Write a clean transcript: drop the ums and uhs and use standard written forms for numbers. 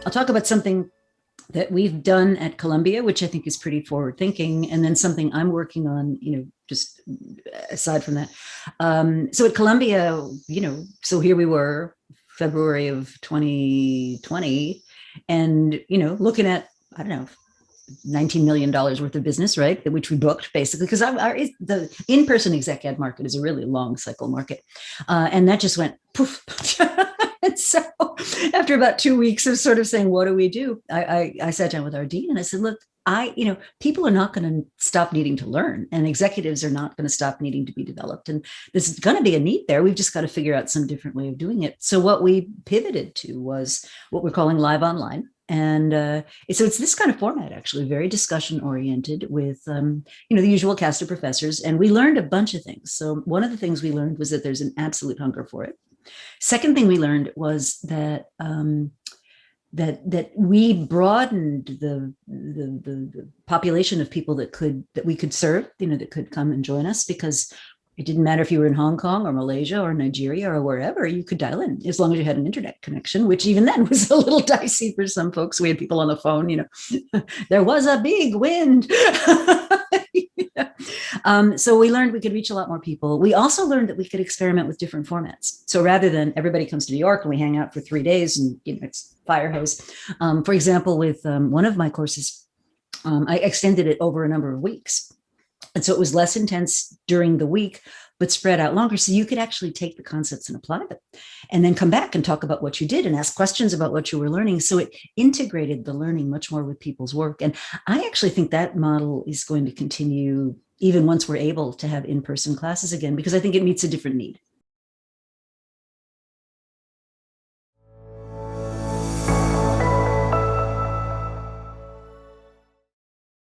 I'll talk about something that we've done at Columbia, which I think is pretty forward thinking, and then something I'm working on, just aside from that. So at Columbia, so here we were, February of 2020, and, looking at, I don't know, $19 million worth of business, right? Which we booked basically because the in-person exec ed market is a really long cycle market. And that just went poof. And so after about 2 weeks of sort of saying, what do we do? I sat down with our dean and I said, look, people are not going to stop needing to learn, and executives are not going to stop needing to be developed. And there's going to be a need there. We've just got to figure out some different way of doing it. So what we pivoted to was what we're calling live online. And so it's this kind of format, actually, very discussion oriented with, the usual cast of professors. And we learned a bunch of things. So one of the things we learned was that there's an absolute hunger for it. Second thing we learned was that that we broadened the population of people that we could serve, that could come and join us, because it didn't matter if you were in Hong Kong or Malaysia or Nigeria or wherever, you could dial in as long as you had an internet connection, which even then was a little dicey for some folks. We had people on the phone, there was a big wind. So we learned we could reach a lot more people. We also learned that we could experiment with different formats. So rather than everybody comes to New York and we hang out for 3 days and it's fire hose. For example, with one of my courses, I extended it over a number of weeks. And so it was less intense during the week, but spread out longer. So you could actually take the concepts and apply them and then come back and talk about what you did and ask questions about what you were learning. So it integrated the learning much more with people's work. And I actually think that model is going to continue even once we're able to have in-person classes again, because I think it meets a different need.